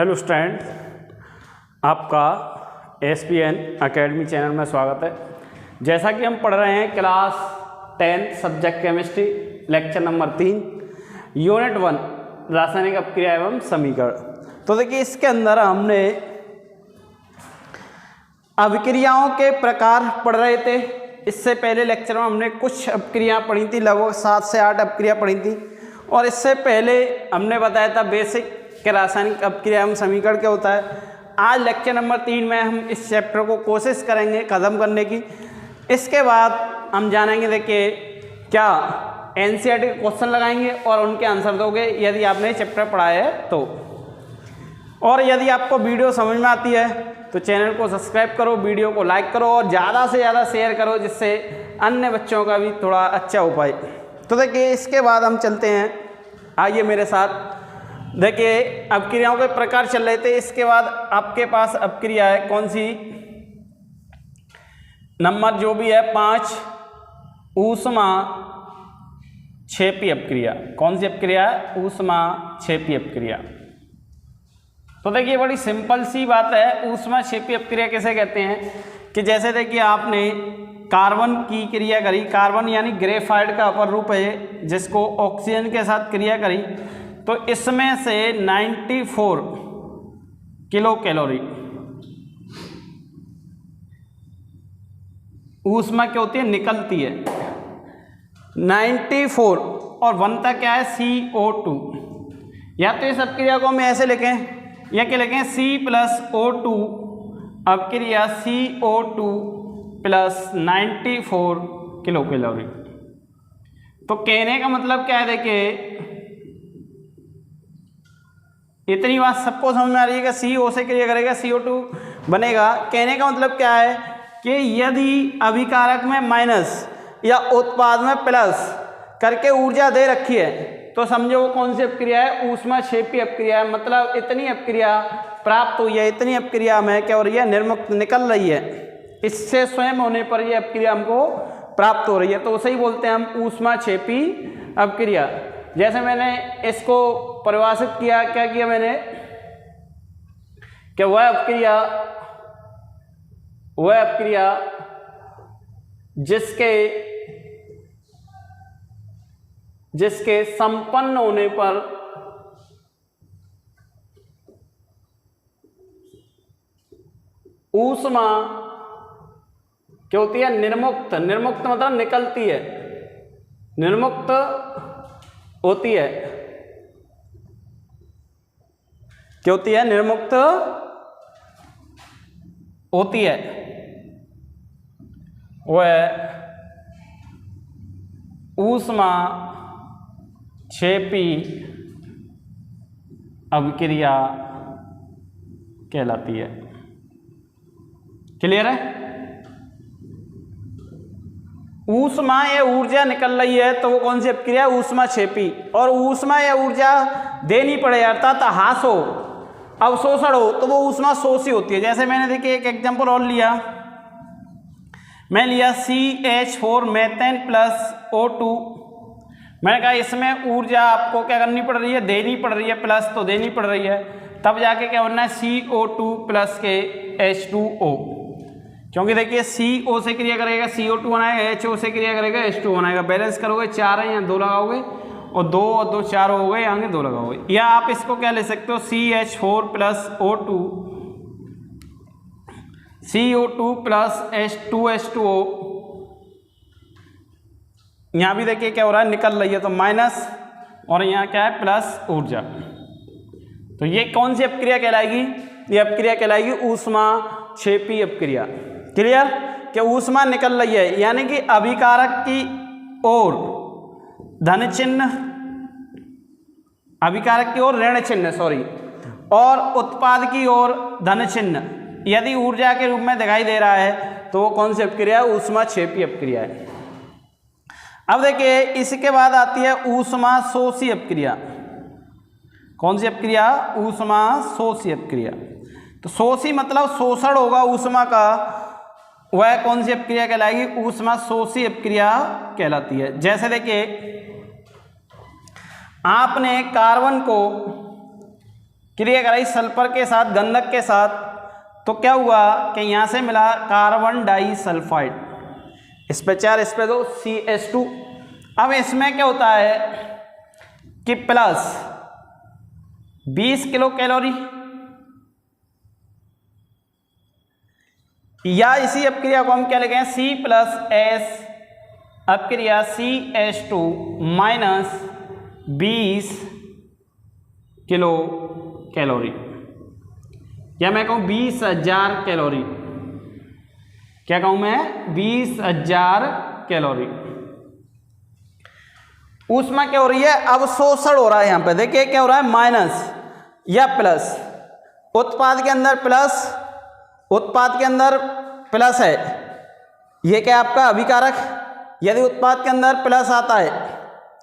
Hello student, आपका SPN academy channel में स्वागत है। जैसा कि हम पढ़ रहे हैं class 10 subject chemistry lecture number 3 unit 1 रासायनिक अपक्रिया एवं समीकरण। तो देखिए इसके अंदर हमने अभिक्रियाओं के प्रकार पढ़ रहे थे। इससे पहले लेक्चर में हमने कुछ अपक्रियाएं पढ़ी थी, लगभग 7 से 8 अपक्रिया पढ़ी थी। और इससे पहले हमने बताया था बेसिक कि रासायनिक अपक्रिया एवं समीकरण क्या होता है। आज लेक्चर नंबर 3 में हम इस चैप्टर को कोशिश करेंगे ख़त्म करने की। इसके बाद हम जानेंगे, देखिए क्या NCERT के क्वेश्चन लगाएंगे और उनके आंसर दोगे यदि आपने चैप्टर पढ़ा है तो। और यदि आपको वीडियो समझ में आती है तो चैनल को सब्सक्राइब करो, वीडियो को लाइक करो और ज़्यादा से ज़्यादा शेयर करो, जिससे अन्य बच्चों का भी थोड़ा अच्छा हो पाए। तो देखिए इसके बाद हम चलते हैं, आइए मेरे साथ। देखिए अपक्रियाओं के प्रकार चल रहे थे। इसके बाद आपके पास अपक्रिया है कौन सी, नंबर जो भी है 5 ऊष्मा क्षेपी अपक्रिया। कौन सी अपक्रिया है? ऊष्मा क्षेपी अपक्रिया। तो देखिए बड़ी सिंपल सी बात है। ऊष्मा क्षेपी अपक्रिया किसे कहते हैं कि जैसे देखिए आपने कार्बन की क्रिया करी, कार्बन यानी ग्रेफाइट का अपर रूप है जिसको ऑक्सीजन के साथ क्रिया करी, तो इसमें से 94 किलो कैलोरी ऊष्मा क्या होती है, निकलती है। 94 और बनता क्या है, CO2। या तो इस अपक्रिया को हम ऐसे लिखें या क्या लिखें, C+O2 अपक्रिया CO2 + 94 किलो कैलोरी। तो कहने का मतलब क्या है, देखिए इतनी बात सबको समझ में आ रही है कि CO से क्रिया करेगा CO2 बनेगा। कहने का मतलब क्या है कि यदि अभिकारक में माइनस या उत्पाद में प्लस करके ऊर्जा दे रखी है तो समझो वो कौन सी अपक्रिया है, ऊष्मा क्षेपी अपक्रिया है। मतलब इतनी अपक्रिया प्राप्त हुई है, इतनी अपक्रिया में क्या हो रही है, निर्मुक्त निकल रही है। इससे स्वयं होने पर यह अपक्रिया हमको प्राप्त हो रही है, तो उसे ही बोलते हैं हम ऊष्मा क्षेपी अपक्रिया। जैसे मैंने इसको परिभाषित किया, क्या किया मैंने, कि वह अपक्रिया जिसके संपन्न होने पर ऊष्मा क्या होती है, निर्मुक्त। निर्मुक्त मतलब निकलती है, निर्मुक्त होती है। क्या होती है, निर्मुक्त होती है। वह ऊष्मा क्षेपी अपक्रिया कहलाती है। क्लियर है? ऊष्मा या ऊर्जा निकल रही है तो वो कौन सी अपक्रिया है, ऊष्मा क्षेपी। और ऊष्मा या ऊर्जा देनी पड़े अर्थात ह्रास हो, अवशोषण हो, तो वो ऊष्मा शोषी होती है। जैसे मैंने देखिए एक एग्जांपल और लिया, मैं लिया CH4 मेथेन + O2। मैंने कहा इसमें ऊर्जा आपको क्या करनी पड़ रही है, देनी पड़ रही है, प्लस तो देनी पड़ रही है, तब जाके क्या बनना है, CO2 + के H2O। क्योंकि देखिए CO से क्रिया करेगा CO2 बनाएगा, HO से क्रिया करेगा H2 बनाएगा। बैलेंस करोगे 4 है, यहाँ 2 लगाओगे और 2 और 2 4 हो गए, यहाँ 2 लगाओगे। या आप इसको क्या ले सकते हो, CH4 + O2 CO2 + H2O। यहाँ भी देखिए क्या हो रहा है, निकल रही है, तो माइनस और यहाँ क्या है, प्लस ऊर्जा। तो ये कौन सी अपक्रिया कहलाएगी, ये अपक्रिया कहलाएगी ऊष्मा क्षेपी अपक्रिया। क्लियर? कि ऊष्मा निकल रही है यानी कि अभिकारक की ओर धन चिन्ह, अभिकारक की ओर ऋण चिन्ह और उत्पाद की ओर धन चिन्ह यदि ऊर्जा के रूप में दिखाई दे रहा है तो वो कौन सी अपक्रिया है, ऊष्मा क्षेपी अपक्रिया है। अब देखिए इसके बाद आती है ऊष्मा शोषी अपक्रिया। कौन सी अपक्रिया, ऊष्मा शोषी अपक्रिया। तो शोषी मतलब शोषण होगा ऊष्मा का, वह कौन सी अपक्रिया कहलाएगी, ऊष्मा शोषी अपक्रिया कहलाती है। जैसे देखिए आपने कार्बन को क्रिया कराई सल्फर के साथ, गंधक के साथ, तो क्या हुआ कि यहाँ से मिला कार्बन डाई सल्फाइड, इस पे 4 इस पे 2 CH2। अब इसमें क्या होता है कि प्लस 20 किलो कैलोरी, या इसी अपक्रिया को हम क्या लिखें C+S अपक्रिया CH2 minus 20 kilo calorie, या मैं कहूँ 20,000 कैलोरी, क्या कहूँ मैं 20,000 कैलोरी। ऊष्मा क्या हो रही है, अवशोषण हो रहा है। यहाँ पे देखिए क्या हो रहा है, माइनस या प्लस, उत्पाद के अंदर प्लस, उत्पाद के अंदर प्लस है, ये क्या आपका अभिकारक। यदि उत्पाद के अंदर प्लस आता है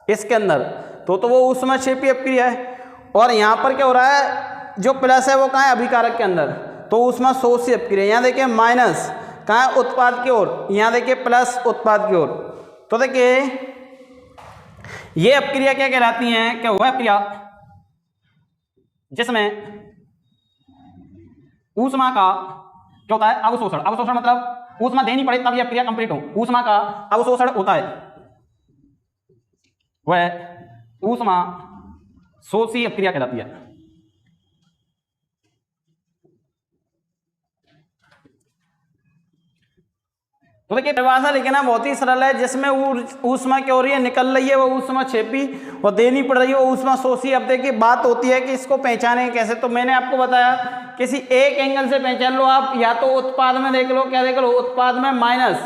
इसके अंदर तो वो ऊष्माक्षेपी अपक्रिया है। और यहाँ पर क्या हो रहा है, जो प्लस है वो कहाँ है, अभिकारक के अंदर, तो ऊष्माशोषी अपक्रिया। यहाँ देखिए माइनस कहाँ है, उत्पाद की ओर, यहाँ देखिए प्लस उत्पाद की ओर। तो देखिए ये अपक्रिया क्या कहलाती हैं, क्या हुआ अपक्रिया जिसमें ऊष्मा का क्या होता है, अवशोषण। अवशोषण मतलब ऊष्मा देनी पड़े तब यह क्रिया कंप्लीट हो, ऊष्मा का अवशोषण होता है, वह ऊष्मा शोषी अपक्रिया कहलाती है। तो देखिए परिभाषा लिखना बहुत ही सरल है, जिसमें ऊष्मा क्या हो रही है, निकल रही है वो ऊष्मा क्षेपी, और देनी पड़ रही है वो ऊष्मा शोषी। अब देखिए बात होती है कि इसको पहचाने कैसे, तो मैंने आपको बताया किसी एक एंगल से पहचान लो आप, या तो उत्पाद में देख लो, क्या देख लो, उत्पाद में माइनस,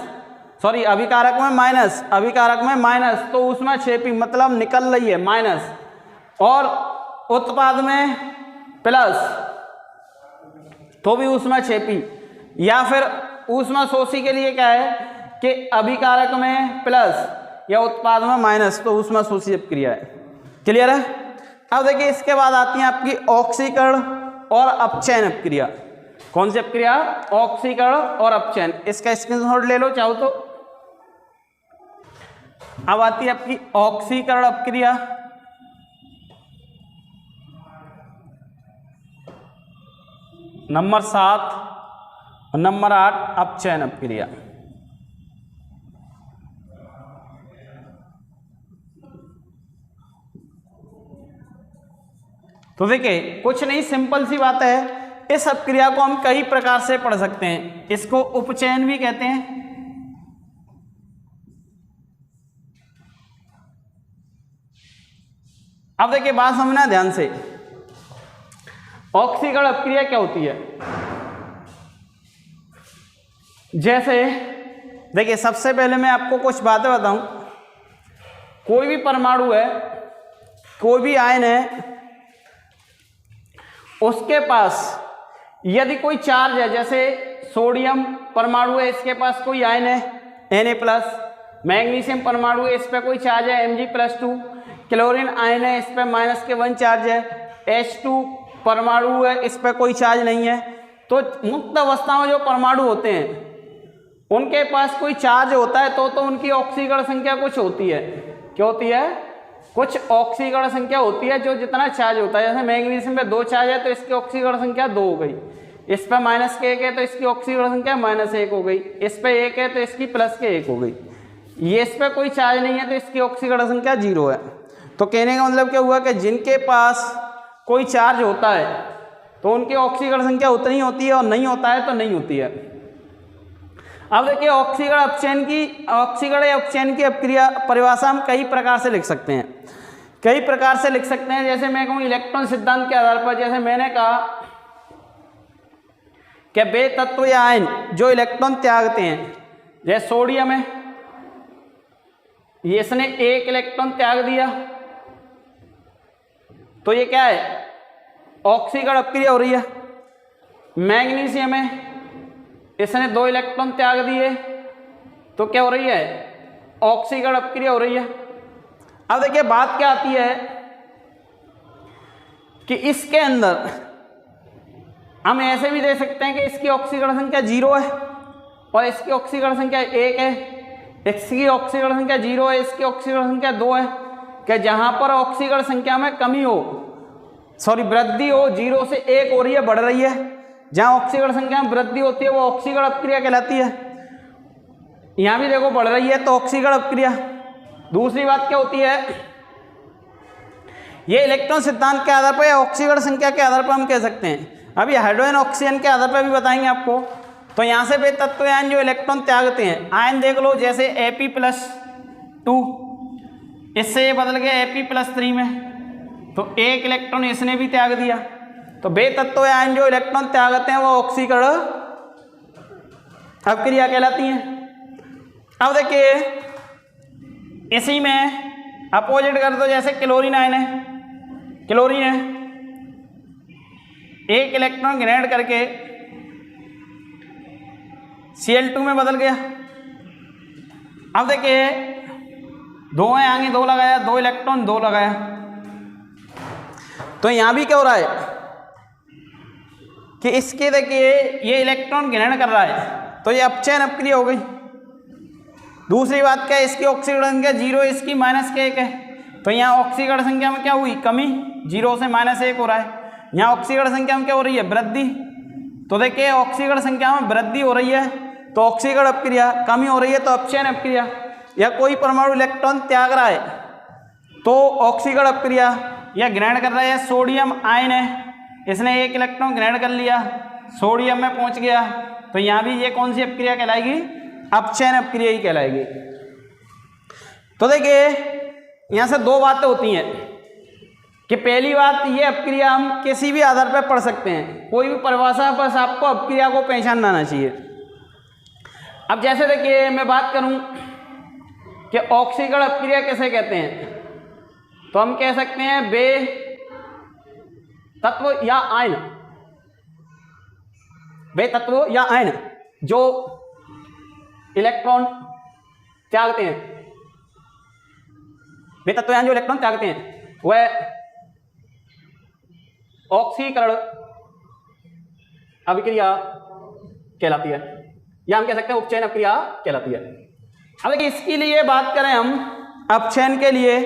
सॉरी अभिकारक में माइनस, अभिकारक में माइनस, तो ऊष्मा क्षेपी मतलब निकल रही है माइनस, और उत्पाद में प्लस तो भी ऊष्मा क्षेपी, या फिर ऊष्मा शोषी के लिए क्या है कि अभिकारक में प्लस या उत्पाद में माइनस, तो ऊष्मा शोषी अपक्रिया है। क्लियर है। अब देखिए इसके बाद आती है आपकी ऑक्सीकरण और अपचयन अपक्रिया। कौन सी अपक्रिया, ऑक्सीकरण और अपचयन। इसका स्क्रीनशॉट ले लो चाहो तो। अब आती है आपकी ऑक्सीकरण अपक्रिया, नंबर 7, और नंबर 8 अपचयन अपक्रिया। तो देखिए कुछ नहीं, सिंपल सी बात है, इस अपक्रिया को हम कई प्रकार से पढ़ सकते हैं। इसको उपचयन भी कहते हैं, अब देखिए बात समझना ध्यान से। ऑक्सीकरण अपक्रिया क्या होती है, जैसे देखिए सबसे पहले मैं आपको कुछ बातें बताऊं। कोई भी परमाणु है, कोई भी आयन है, उसके पास यदि कोई चार्ज है, जैसे सोडियम परमाणु है, इसके पास कोई आयन है Na+, मैग्नीशियम परमाणु है, इस पर कोई चार्ज है Mg+2, क्लोरीन आयन है, इस पर -1 चार्ज है, H2 परमाणु है, इस पर कोई चार्ज नहीं है। तो मुक्त अवस्था में जो परमाणु होते हैं उनके पास कोई चार्ज होता है तो उनकी ऑक्सीकरण संख्या कुछ होती है। क्या होती है, कुछ ऑक्सीकरण संख्या होती है, जो जितना चार्ज होता है। जैसे मैग्नीशियम पे 2 चार्ज है तो इसकी ऑक्सीकरण संख्या 2 हो गई, इस पर -1 है तो इसकी ऑक्सीकरण संख्या -1 हो गई, इस पर 1 है तो इसकी +1 हो गई। ये इस पर कोई चार्ज नहीं है तो इसकी ऑक्सीकरण संख्या 0 है। तो कहने का मतलब क्या हुआ कि जिनके पास कोई चार्ज होता है तो उनकी ऑक्सीकरण संख्या उतनी होती है, और नहीं होता है तो नहीं होती है। अब देखिए ऑक्सीकरण या अपचयन की अपक्रिया परिभाषा हम कई प्रकार से लिख सकते हैं, कई प्रकार से लिख सकते हैं। जैसे मैं कहूँ इलेक्ट्रॉन सिद्धांत के आधार पर, जैसे मैंने कहा कि वे तत्व या आयन जो इलेक्ट्रॉन त्यागते हैं, जैसे सोडियम है, इसने 1 इलेक्ट्रॉन त्याग दिया तो ये क्या है, ऑक्सीकरण अपक्रिया हो रही है। मैग्नीशियम है, इसने 2 इलेक्ट्रॉन त्याग दिए तो क्या हो रही है, ऑक्सीकरण अपक्रिया हो रही है। अब देखिए बात क्या आती है कि इसके अंदर हम ऐसे भी दे सकते हैं कि इसकी ऑक्सीकरण संख्या 0 है और इसकी ऑक्सीकरण संख्या 1 है, इसकी ऑक्सीकरण संख्या 0 है, इसकी ऑक्सीकरण संख्या 2 है, कि जहां पर ऑक्सीकरण संख्या में कमी हो, सॉरी वृद्धि हो, 0 से 1 हो रही है, बढ़ रही है, जहाँ ऑक्सीकरण संख्या में वृद्धि होती है वो ऑक्सीकरण अपक्रिया कहलाती है। यहाँ भी देखो बढ़ रही है तो ऑक्सीकरण अपक्रिया। दूसरी बात क्या होती है, ये इलेक्ट्रॉन सिद्धांत के आधार पर या ऑक्सीकरण संख्या के आधार पर हम कह सकते हैं। अभी हाइड्रोजन ऑक्सीजन के आधार पर भी बताएंगे आपको। तो यहाँ से वे तत्व आयन जो इलेक्ट्रॉन त्यागते हैं, आयन देख लो जैसे Ap+2, इससे ये बदल गया Ap+3 में, तो एक इलेक्ट्रॉन इसने भी त्याग दिया। तो वे तत्व आयन जो इलेक्ट्रॉन त्यागते हैं वो ऑक्सीकरण अपक्रिया कहलाती हैं। अब देखिए इसी में अपोजिट कर दो, जैसे क्लोरीन आयन है, क्लोरीन है, एक इलेक्ट्रॉन ग्रेड करके Cl2 में बदल गया। अब देखिए 2 है, आगे 2 लगाया, 2 इलेक्ट्रॉन 2 लगाया, तो यहां भी क्या हो रहा है कि इसके देखिए ये इलेक्ट्रॉन ग्रहण कर रहा है, तो ये अपचयन अपक्रिया हो गई। दूसरी बात क्या है, इसकी ऑक्सीकरण संख्या 0, इसकी -1 है, तो यहाँ ऑक्सीकरण संख्या में क्या हुई, कमी, 0 से -1 हो रहा है। यहाँ ऑक्सीकरण संख्या में क्या हो रही है, वृद्धि। तो देखिए ऑक्सीकरण संख्या में वृद्धि हो रही है तो ऑक्सीकरण अपक्रिया, कमी हो रही है तो अपचयन अपक्रिया। या कोई परमाणु इलेक्ट्रॉन त्याग रहा है तो ऑक्सीकरण अपक्रिया, या ग्रहण कर रहा है, सोडियम आयन है, इसने एक इलेक्ट्रॉन ग्रहण कर लिया, सोडियम में पहुंच गया, तो यहाँ भी ये कौन सी अपक्रिया कहलाएगी, अपचयन अपक्रिया ही कहलाएगी। तो देखिए यहाँ से 2 बातें होती हैं कि पहली बात, ये अपक्रिया हम किसी भी आधार पर पढ़ सकते हैं, कोई भी परिभाषा, बस आपको अपक्रिया को पहचानना आना चाहिए। अब जैसे देखिए मैं बात करूं कि ऑक्सीकरण अपक्रिया किसे कहते हैं, तो हम कह सकते हैं वे तत्व या आयन, वे तत्व या आयन जो इलेक्ट्रॉन त्यागते हैं, वे तत्व आयन जो इलेक्ट्रॉन त्यागते हैं वह ऑक्सीकरण अभिक्रिया कहलाती है, या हम कह सकते हैं उपचयन अपक्रिया कहलाती है। अब देखिए इसके लिए बात करें हम अपचयन के लिए,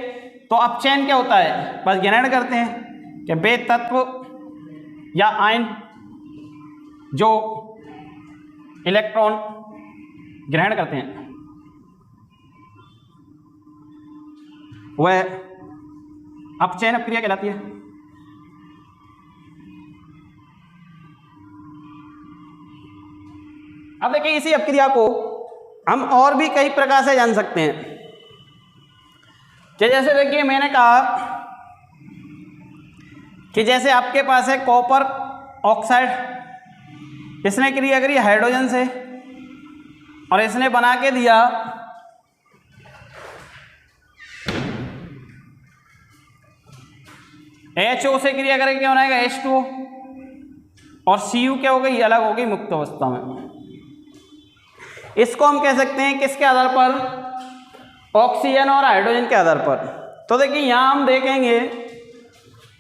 तो अपचयन क्या होता है, बस ग्रहण करते हैं कि वे तत्व या आयन जो इलेक्ट्रॉन ग्रहण करते हैं वह अपचयन अपक्रिया कहलाती है। अब देखिए इसी अपक्रिया को हम और भी कई प्रकार से जान सकते हैं, कि जैसे देखिए मैंने कहा कि जैसे आपके पास है कॉपर ऑक्साइड, इसने क्रिया करी हाइड्रोजन से और इसने बना के दिया HO से क्रिया करके क्या बनाएगा H2O, और Cu क्या हो गई, अलग हो गई मुक्त अवस्था में। इसको हम कह सकते हैं किसके आधार पर, ऑक्सीजन और हाइड्रोजन के आधार पर। तो देखिए यहाँ हम देखेंगे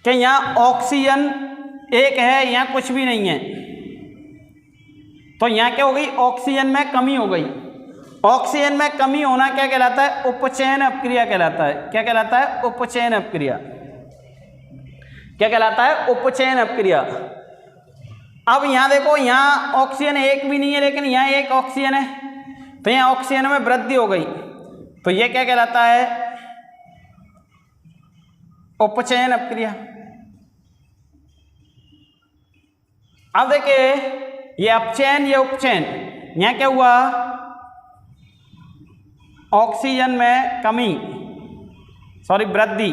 कि यहाँ ऑक्सीजन एक है, यहाँ कुछ भी नहीं है, तो यहाँ क्या हो गई, ऑक्सीजन में कमी हो गई। ऑक्सीजन में कमी होना क्या कहलाता है, उपचयन अपक्रिया कहलाता है। क्या कहलाता है, उपचयन अपक्रिया। क्या कहलाता है, उपचयन अपक्रिया। अब यहाँ देखो, यहाँ ऑक्सीजन एक भी नहीं है, लेकिन यहाँ एक ऑक्सीजन है, तो यहाँ ऑक्सीजन में वृद्धि हो गई, तो यह क्या कहलाता है, उपचयन अपक्रिया। अब देखिए ये अपचयन, ये उपचयन, यहाँ क्या हुआ, ऑक्सीजन में कमी, सॉरी वृद्धि,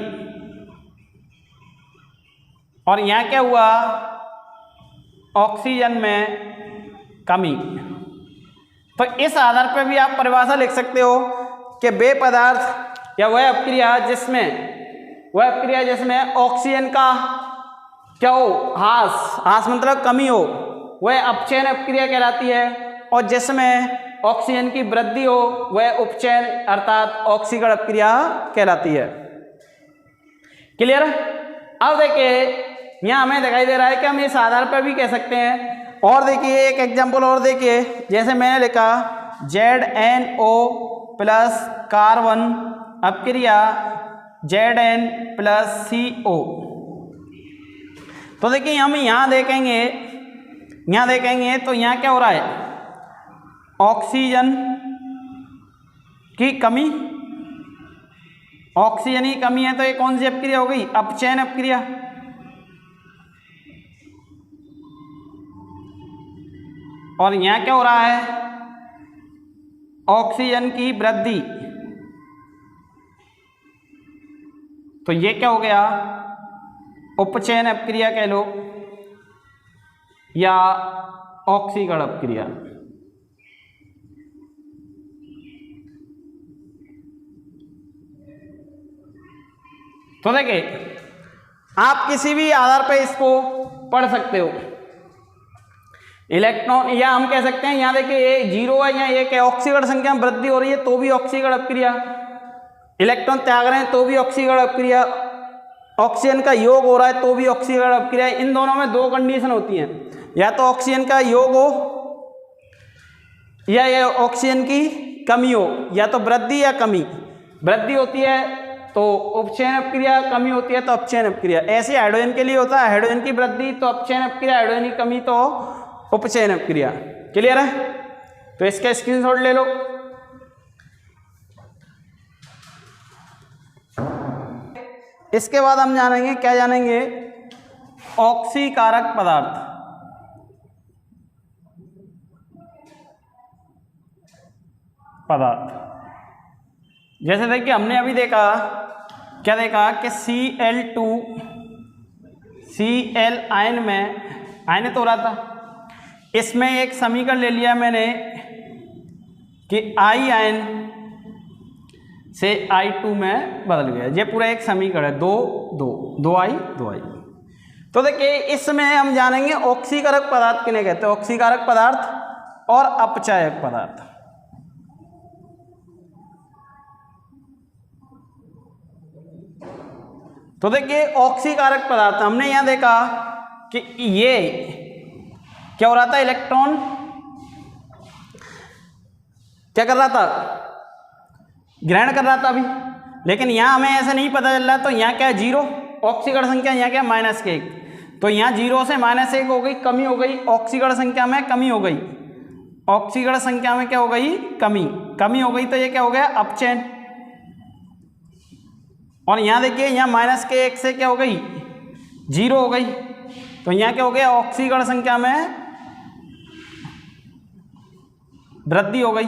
और यहाँ क्या हुआ, ऑक्सीजन में कमी। तो इस आधार पर भी आप परिभाषा लिख सकते हो कि वे पदार्थ या वह अपक्रिया जिसमें ऑक्सीजन का क्या हो, ह्रास मतलब कमी हो, वह अपचयन अपक्रिया कहलाती है, और जिसमें ऑक्सीजन की वृद्धि हो वह उपचयन अर्थात ऑक्सीकरण अपक्रिया कहलाती है। क्लियर। अब देखिए यहाँ हमें दिखाई दे रहा है कि हम इस आधार पर भी कह सकते हैं। और देखिए एक एग्जांपल और देखिए, जैसे मैंने लिखा ZnO प्लस कार्बन अपक्रिया ZN प्लस CO, तो देखिए हम यहाँ देखेंगे तो यहाँ क्या हो रहा है, ऑक्सीजन की कमी, ऑक्सीजन की कमी है तो ये कौन सी अपक्रिया हो गई, अपचयन अपक्रिया। और यहाँ क्या हो रहा है, ऑक्सीजन की वृद्धि, तो ये क्या हो गया, उपचयन अपक्रिया कह लो या ऑक्सीकरण अपक्रिया। तो देखिए आप किसी भी आधार पर इसको पढ़ सकते हो, इलेक्ट्रॉन, या हम कह सकते हैं यहाँ देखिए ये 0 है, यहाँ एक है, ऑक्सीकरण संख्या में वृद्धि हो रही है तो भी ऑक्सीकरण अपक्रिया, इलेक्ट्रॉन त्याग रहे हैं तो भी ऑक्सीकरण अपक्रिया, ऑक्सीजन का योग हो रहा है तो भी ऑक्सीकरण अपक्रिया। इन दोनों में दो कंडीशन होती हैं, या तो ऑक्सीजन का योग हो या ये ऑक्सीजन की कमी हो, या तो वृद्धि या कमी। वृद्धि होती है तो उपचयन अपक्रिया, कमी होती है तो अपचयन अपक्रिया। ऐसे हाइड्रोजन के लिए होता है, हाइड्रोजन की वृद्धि तो अपचयन अपक्रिया, हाइड्रोजन की कमी तो उपचयन अपक्रिया। क्लियर है? तो इसका स्क्रीनशॉट ले लो। इसके बाद हम जानेंगे, क्या जानेंगे, ऑक्सीकारक पदार्थ। जैसे देखिए हमने अभी देखा, क्या देखा कि Cl2 Cl आयन में आयनित हो रहा था, इसमें एक समीकरण ले लिया मैंने कि I आयन से I2 में बदल गया। ये पूरा एक समीकरण है, 2I। तो देखिए इसमें हम जानेंगे ऑक्सीकारक पदार्थ किन्हें कहते हैं, ऑक्सीकारक पदार्थ और अपचायक पदार्थ। तो देखिए ऑक्सीकारक पदार्थ हमने यहां देखा कि ये क्या हो रहा था, इलेक्ट्रॉन क्या कर रहा था, ग्रहण कर रहा था अभी, लेकिन यहां हमें ऐसा नहीं पता चल रहा। तो यहां क्या है, 0, ऑक्सीकरण संख्या यहाँ क्या -1, तो यहाँ 0 से -1 हो गई, कमी हो गई, ऑक्सीकरण संख्या में कमी हो गई, ऑक्सीकरण संख्या में क्या हो गई, कमी हो गई। तो ये क्या हो गया, अपचयन। और यहाँ देखिए यहाँ -1 से क्या हो गई, 0 हो गई, तो यहाँ क्या हो गया, ऑक्सीकरण संख्या में वृद्धि हो गई।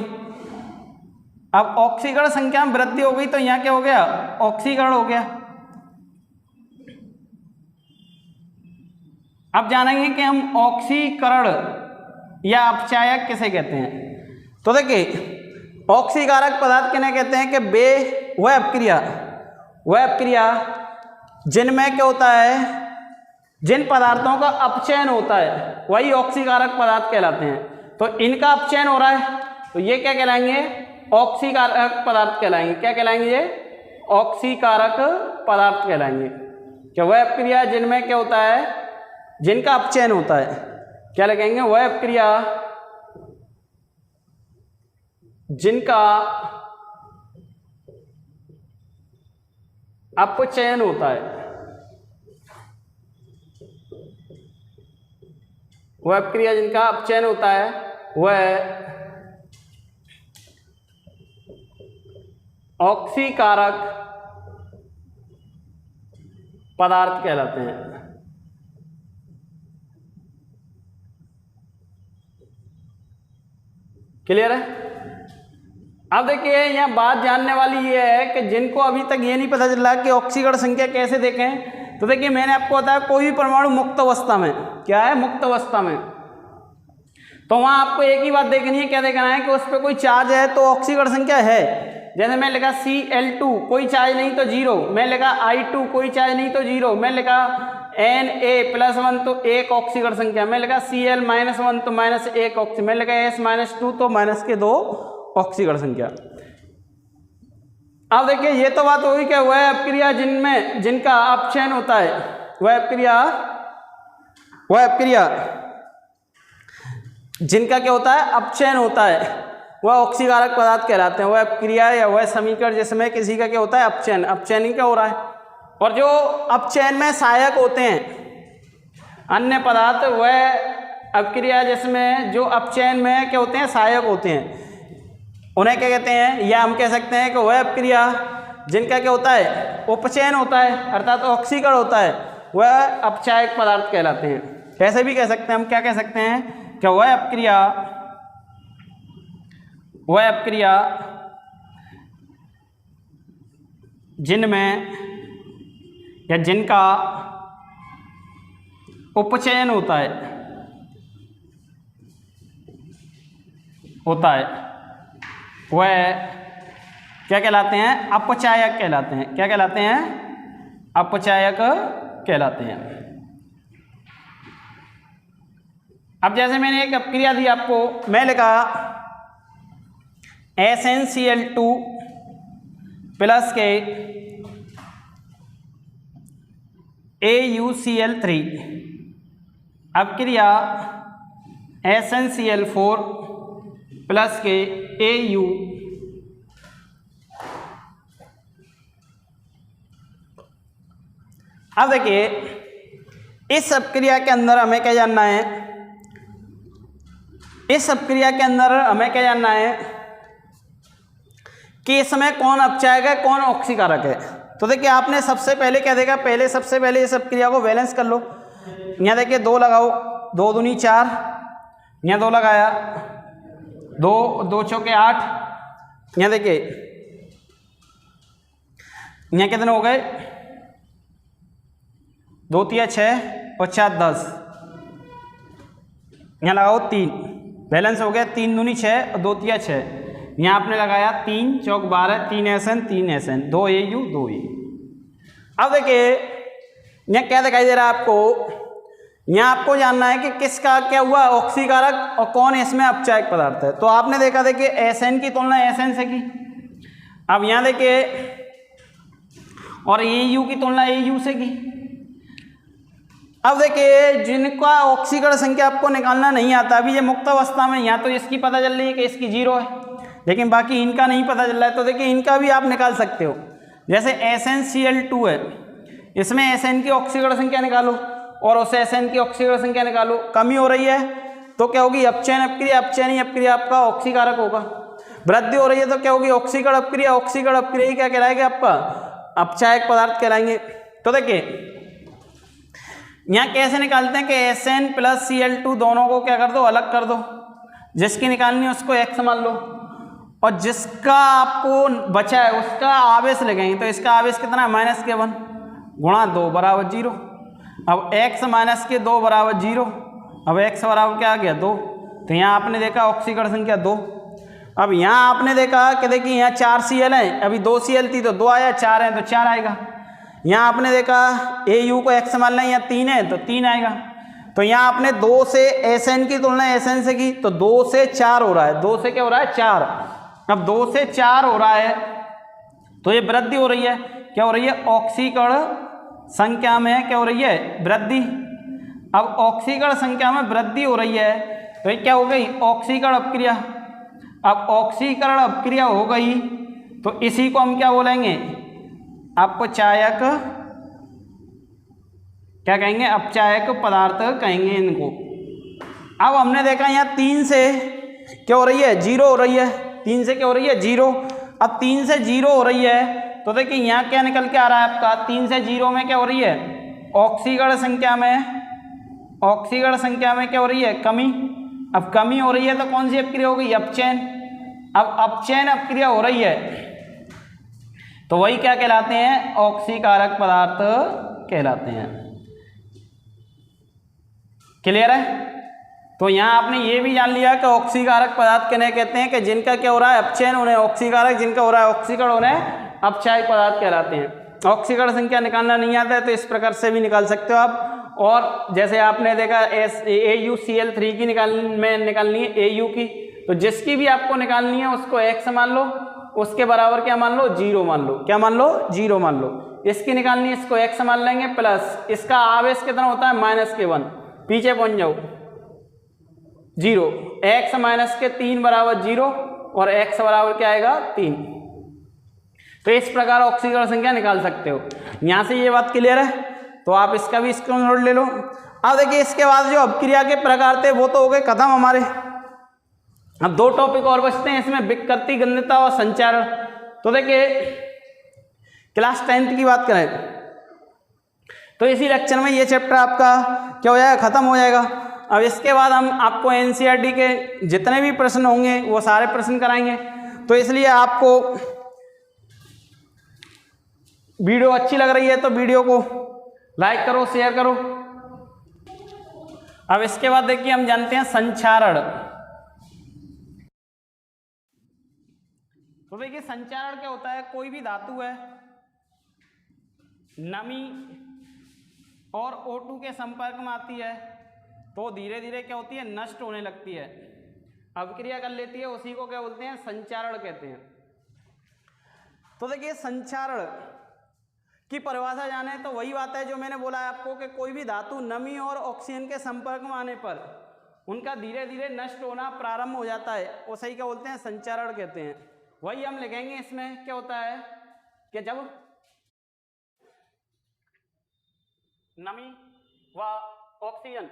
अब ऑक्सीकरण संख्या में वृद्धि हो गई तो यहाँ क्या हो गया, ऑक्सीकरण हो गया। अब जानेंगे कि हम ऑक्सीकरण या अपचायक किसे कहते हैं। तो देखिए ऑक्सीकारक पदार्थ किन्हें कहते हैं कि वह अपक्रिया जिनमें क्या होता है, जिन पदार्थों का अपचयन होता है वही ऑक्सीकारक पदार्थ कहलाते हैं। तो इनका अपचयन हो रहा है तो ये क्या कहलाएंगे, ऑक्सीकारक पदार्थ कहलाएंगे। क्या कहलाएंगे, ये ऑक्सीकारक पदार्थ कहलाएंगे। क्या वह अपक्रिया जिनमें क्या होता है, जिनका अपचयन होता है, क्या लगाएंगे, वह अपक्रिया जिनका अपचयन होता है, वह अपक्रिया जिनका अपचयन होता है वह ऑक्सीकारक पदार्थ कहलाते हैं। क्लियर है? अब देखिए यहाँ बात जानने वाली ये है कि जिनको अभी तक ये नहीं पता चल रहा कि ऑक्सीकरण संख्या कैसे देखें, तो देखिए मैंने आपको बताया कोई भी परमाणु मुक्त अवस्था में, क्या है, मुक्त अवस्था में, तो वहां आपको एक ही बात देखनी है, क्या देखना है कि उस पर कोई चार्ज है तो ऑक्सीकरण संख्या है। जैसे मैं लिखा Cl2 कोई चार्ज नहीं तो 0, मैं लिखा I2 कोई चार्ज नहीं तो 0, मैं लिखा Na+1 तो 1 ऑक्सीकरण संख्या, मैं लिखा Cl -1 तो -1 ऑक्सी, मैं लिखा S-2 तो -2 ऑक्सीकरण संख्या। अब देखिए ये तो बात होगी कि वह अपक्रिया जिनका अपचयन होता है, वह अपक्रिया जिनका क्या होता है, अपचयन होता है, वह ऑक्सीकारक पदार्थ कहलाते हैं। वह अपक्रिया या वह समीकरण जिसमें किसी का क्या होता है, अपचयन ही क्या हो रहा है। और जो अपचयन में सहायक होते हैं अन्य पदार्थ वह अपक्रिया जिसमें जो अपचयन में क्या होते हैं, सहायक होते हैं, उन्हें क्या कहते हैं, या हम कह सकते हैं कि वह अपक्रिया जिनका क्या होता है, उपचयन होता है अर्थात ऑक्सीकरण होता है, वह अपचायक पदार्थ कहलाते हैं। ऐसे भी कह सकते हैं हम, क्या कह सकते हैं कि वह अपक्रिया जिनमें या जिनका उपचयन होता है वह क्या कहलाते हैं, अपचायक कहलाते हैं। क्या कहलाते हैं, अपचायक कहलाते हैं। अब जैसे मैंने एक अपक्रिया दी आपको, मैं लिखा SnCl2 प्लस के AuCl3, अपक्रिया SnCl4 प्लस के Au, अब देखिए इस अपक्रिया के अंदर हमें क्या जानना है, इस अपक्रिया के अंदर हमें क्या जानना है कि इसमें कौन अपचायक है, कौन ऑक्सीकारक है। तो देखिए आपने सबसे पहले क्या देखा, सबसे पहले इस अपक्रिया को बैलेंस कर लो। यहाँ देखिए 2 लगाओ, 2 दूनी 4, यहाँ 2 लगाया, 2 चौके 8, यहाँ देखिए यहाँ कितने हो गए, 2 तिया 6 और 4 10, यहाँ लगाओ 3, बैलेंस हो गया, 3 दूनी 6 और 2 तिया 6, यहाँ आपने लगाया 3 चौक 12, 3 SN 2 AU 2 AU। अब देखिए यहाँ क्या दिखाई दे रहा है आपको, यहाँ आपको जानना है कि किसका क्या हुआ, ऑक्सीकारक और कौन इसमें अपचायक पदार्थ है। तो आपने देखा देखिए SN की तुलना SN से की, अब यहाँ देखिए और AU की तुलना AU से की। अब देखिए जिनका ऑक्सीकरण संख्या आपको निकालना नहीं आता, अभी ये मुक्त अवस्था में, यहाँ तो इसकी पता चल रही है कि इसकी 0 है, लेकिन बाकी इनका नहीं पता चल रहा है। तो देखिए इनका भी आप निकाल सकते हो। जैसे SnCl2 है, इसमें SN की ऑक्सीकरण संख्या निकालो और उस SN की ऑक्सीकरण संख्या निकालो, कमी हो रही है तो क्या होगी, अपचयन अपक्रिया, अपचयनी अपक्रिया आपका ऑक्सीकारक होगा। वृद्धि हो रही है तो क्या होगी, ऑक्सीकरण अपक्रिया, ऑक्सीकरण अपक्रिया ही क्या कहलाएगा, आपका अपचायक पदार्थ कहलाएंगे। तो देखिए यहाँ कैसे निकालते हैं कि SN प्लस Cl2 दोनों को क्या कर दो, अलग कर दो, जिसकी निकालनी है उसको x मान लो और जिसका आपको बचा है उसका आवेश लगेंगे। तो इसका आवेश कितना है, -1 गुणा 2 बराबर 0। अब x माइनस के 2 बराबर 0, अब x बराबर क्या आ गया 2। तो यहाँ आपने देखा ऑक्सीकरण संख्या 2। अब यहाँ आपने देखा कि देखिए यहाँ 4 Cl है, अभी 2 Cl थी तो 2 आया, 4 है तो 4 आएगा। यहाँ आपने देखा AU को x मान लें, यहाँ 3 है तो 3 आएगा। तो यहाँ आपने 2 से SN की तुलना SN से की तो 2 से 4 हो रहा है, 2 से क्या हो रहा है 4। अब 2 से 4 हो रहा है तो ये वृद्धि हो रही है, क्या हो रही है, ऑक्सीकरण संख्या में क्या हो रही है, वृद्धि। अब ऑक्सीकरण संख्या में वृद्धि हो रही है तो ये क्या हो गई, ऑक्सीकरण अपक्रिया। अब ऑक्सीकरण अपक्रिया हो गई तो इसी को हम क्या बोलेंगे, अपचायक, क्या कहेंगे, अपचायक पदार्थ कहेंगे इनको। अब हमने देखा यहाँ 3 से क्या हो रही है, 0 हो रही है, 3 से क्या हो रही है 0। अब 3 से 0 हो रही है तो देखिए यहाँ क्या निकल के आ रहा है आपका, 3 से 0 में क्या हो रही है, ऑक्सीकरण संख्या में, ऑक्सीकरण संख्या में क्या हो रही है, कमी। अब कमी हो रही है तो कौन सी अपक्रिया हो गई, अपचयन। अब अपचयन अपक्रिया हो रही है तो वही क्या कहलाते हैं, ऑक्सीकारक पदार्थ कहलाते हैं। क्लियर है। तो यहाँ आपने ये भी जान लिया कि ऑक्सीकारक पदार्थ किन्हें कहते हैं कि जिनका क्या हो रहा है, अपचयन उन्हें ऑक्सीकारक, जिनका हो रहा है ऑक्सीकरण उन्हें अपचायक पदार्थ कहलाते हैं। ऑक्सीकरण संख्या निकालना नहीं आता है तो इस प्रकार से भी निकाल सकते हो आप। और जैसे आपने देखा AuCl3 की निकालनी है AU की, तो जिसकी भी आपको निकालनी है उसको x मान लो, उसके बराबर क्या मान लो, 0 मान लो। क्या मान लो, 0 मान लो। इसकी निकालनी है, इसको x मान लेंगे प्लस इसका आवेश कितना होता है, -1, पीछे पहुंच जाओ 0, x माइनस के 3 बराबर 0 और x बराबर क्या आएगा 3। तो इस प्रकार ऑक्सीकरण संख्या निकाल सकते हो। यहाँ से ये बात क्लियर है तो आप इसका भी स्क्रीनशॉट ले लो। अब देखिए इसके बाद जो अपक्रिया के प्रकार थे वो तो हो गए खत्म हमारे। अब 2 टॉपिक और बचते हैं इसमें, विकृति गंधता और संचारण। तो देखिए क्लास 10th की बात करें तो इसी लेक्चर में ये चैप्टर आपका क्या हो जाएगा, खत्म हो जाएगा। अब इसके बाद हम आपको एनसीईआरटी के जितने भी प्रश्न होंगे वो सारे प्रश्न कराएंगे। तो इसलिए आपको वीडियो अच्छी लग रही है तो वीडियो को लाइक करो, शेयर करो। अब इसके बाद देखिए हम जानते हैं संचारण। तो देखिए संचारण क्या होता है, कोई भी धातु है नमी और O2 के संपर्क में आती है तो धीरे धीरे क्या होती है, नष्ट होने लगती है, अभिक्रिया कर लेती है, उसी को क्या बोलते हैं, संचारण कहते हैं। तो देखिए संचारण की परिभाषा जाने तो वही बात है जो मैंने बोला है आपको कि कोई भी धातु नमी और ऑक्सीजन के संपर्क में आने पर उनका धीरे धीरे नष्ट होना प्रारंभ हो जाता है, उसे ही क्या बोलते हैं, संचारण कहते हैं। वही हम लिखेंगे इसमें क्या होता है कि जब नमी व ऑक्सीजन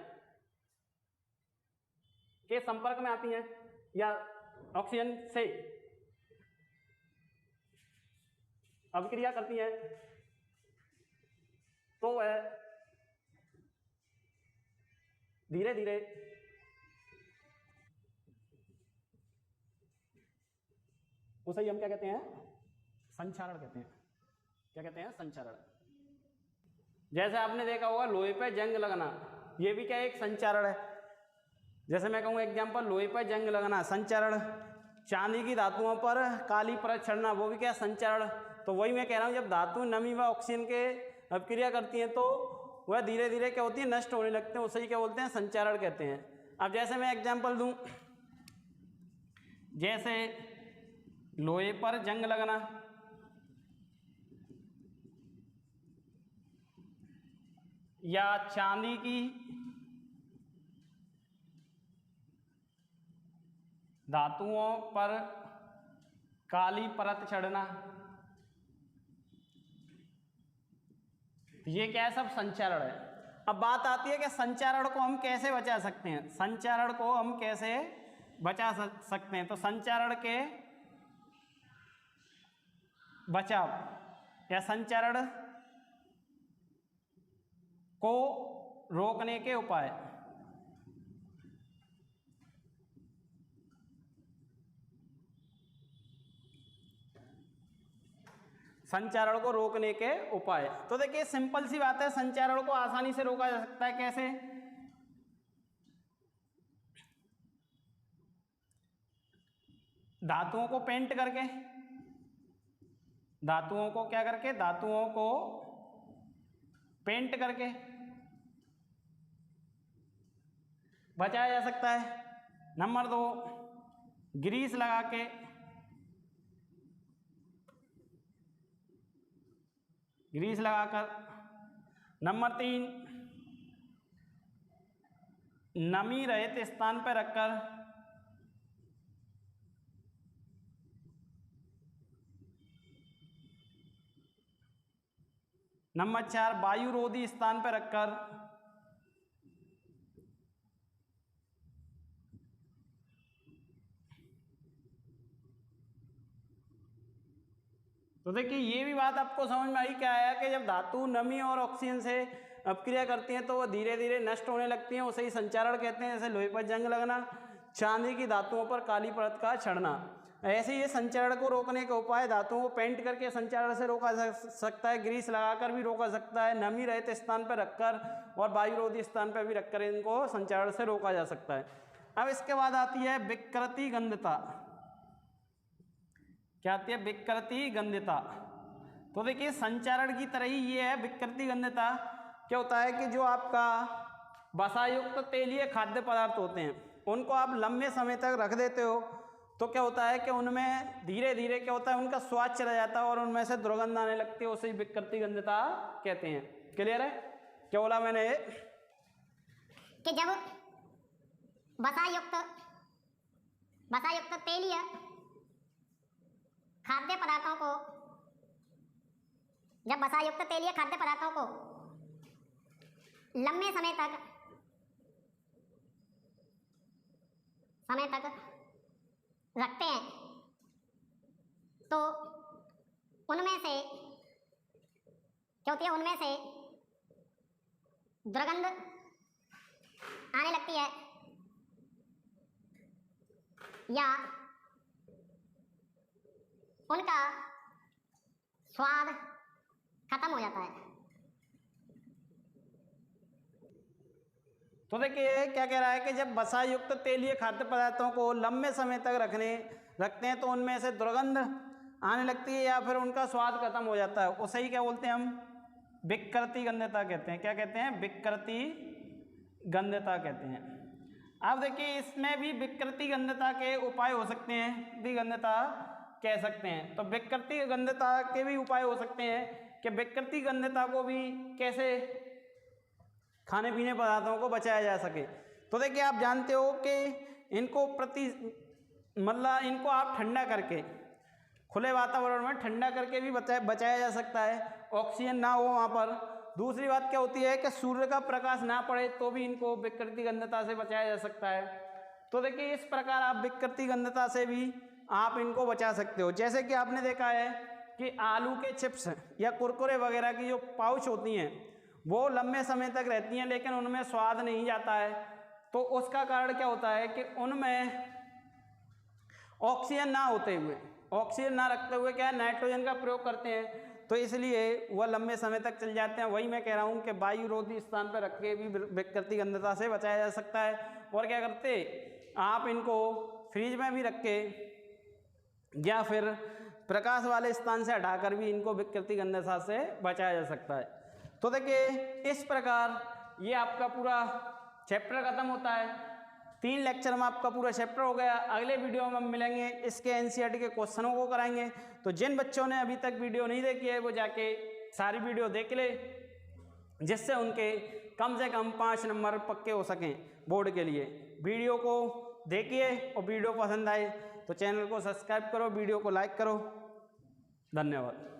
के संपर्क में आती हैं या ऑक्सीजन से अभिक्रिया करती हैं तो वह धीरे धीरे उसे ही हम क्या कहते हैं, संचारण कहते हैं। क्या कहते हैं, संचारण। जैसे आपने देखा होगा लोहे पर जंग लगना, ये भी क्या एक संचारण है। जैसे मैं कहूँ एग्जाम्पल, लोहे पर जंग लगना संचारण। चांदी की धातुओं पर काली परत चढ़ना वो भी क्या, संचारण। तो वही मैं कह रहा हूँ, जब धातु नमी व ऑक्सीजन के अभिक्रिया करती हैं तो वह धीरे धीरे क्या होती है, नष्ट होने लगते हैं, उसे ही क्या बोलते हैं, संचारण कहते हैं। अब जैसे मैं एग्जाम्पल दूं, जैसे लोहे पर जंग लगना, या चांदी की धातुओं पर काली परत चढ़ना, ये क्या है, सब संचारण है। अब बात आती है कि संचारण को हम कैसे बचा सकते हैं, संचारण को हम कैसे बचा सकते हैं। तो संचारण के बचाव या संचारण को रोकने के उपाय। संचारण को रोकने के उपाय, तो देखिए सिंपल सी बात है, संचारण को आसानी से रोका जा सकता है। कैसे, धातुओं को पेंट करके, धातुओं को क्या करके, धातुओं को पेंट करके बचाया जा सकता है। नंबर 2, ग्रीस लगा के, ग्रीस लगाकर। नंबर 3, नमी रहित स्थान पर रखकर। नंबर 4, वायुरोधी स्थान पर रखकर। तो देखिए ये भी बात आपको समझ में आई क्या आया कि जब धातु नमी और ऑक्सीजन से अपक्रिया करती हैं तो वो धीरे धीरे नष्ट होने लगती हैं, उसे ही संचारण कहते हैं। जैसे लोहे पर जंग लगना, चांदी की धातुओं पर काली परत का चढ़ना। ऐसे ये संचारण को रोकने के उपाय, धातुओं को पेंट करके संचारण से रोका जा सकता है, ग्रीस लगाकर भी रोका सकता है, नमी रहित स्थान पर रखकर और वायुरोधी स्थान पर भी रखकर इनको संचारण से रोका जा सकता है। अब इसके बाद आती है विकृति गंधता। क्या आती है, विकृति गंधता। तो देखिए संचारण की तरह ही ये है विकृति गंधता। क्या होता है कि जो आपका वसायुक्त तेलीय खाद्य पदार्थ होते हैं उनको आप लंबे समय तक रख देते हो तो क्या होता है कि उनमें धीरे धीरे क्या होता है, उनका स्वाद चला जाता है और उनमें से दुर्गंध आने लगती है, उसे ही विकृति गंधता कहते हैं। क्लियर है, क्या बोला मैंने, कि जब वसायुक्त तेलीय खाद्य पदार्थों को, जब वसायुक्त तेलीय खाद्य पदार्थों को लंबे समय तक समय तक रखते हैं तो उनमें से क्या होती है, उनमें से दुर्गंध आने लगती है या उनका स्वाद खत्म हो जाता है। तो देखिए क्या कह रहा है कि जब वसा युक्त तेलीय खाद्य पदार्थों को लंबे समय तक रखते हैं तो उनमें से दुर्गंध आने लगती है या फिर उनका स्वाद खत्म हो जाता है। उसे ही क्या बोलते हैं हम, विकृति गंधता कहते हैं। क्या कहते हैं, विकृति गंधता कहते हैं। अब देखिए इसमें भी विकृति गंधता के उपाय हो सकते हैं, भी गंधता कह सकते हैं। तो विकृति गंधता के भी उपाय हो सकते हैं कि विकृति गंधता को भी कैसे खाने पीने पदार्थों को बचाया जा सके। तो देखिए आप जानते हो कि इनको इनको आप ठंडा करके, खुले वातावरण में ठंडा करके भी बचाया जा सकता है, ऑक्सीजन ना हो वहाँ पर। दूसरी बात क्या होती है कि सूर्य का प्रकाश ना पड़े तो भी इनको विकृति गंधता से बचाया जा सकता है। तो देखिए इस प्रकार आप विकृति गंधता से भी आप इनको बचा सकते हो। जैसे कि आपने देखा है कि आलू के चिप्स या कुरकुरे वगैरह की जो पाउच होती हैं वो लंबे समय तक रहती हैं लेकिन उनमें स्वाद नहीं जाता है। तो उसका कारण क्या होता है कि उनमें ऑक्सीजन ना होते हुए, ऑक्सीजन ना रखते हुए क्या है, नाइट्रोजन का प्रयोग करते हैं, तो इसलिए वह लंबे समय तक चल जाते हैं। वही मैं कह रहा हूँ कि वायुरोधी स्थान पर रख के भी विकृति गंधता से बचाया जा सकता है। और क्या करते, आप इनको फ्रिज में भी रख के या फिर प्रकाश वाले स्थान से हटाकर भी इनको विकृति गंधता से बचाया जा सकता है। तो देखिए इस प्रकार ये आपका पूरा चैप्टर खत्म होता है। 3 लेक्चर में आपका पूरा चैप्टर हो गया। अगले वीडियो में हम मिलेंगे, इसके एनसीईआरटी के क्वेश्चनों को कराएंगे। तो जिन बच्चों ने अभी तक वीडियो नहीं देखी है वो जाके सारी वीडियो देख ले, जिससे उनके कम से कम 5 नंबर पक्के हो सकें बोर्ड के लिए। वीडियो को देखिए और वीडियो पसंद आए तो चैनल को सब्सक्राइब करो, वीडियो को लाइक करो। धन्यवाद।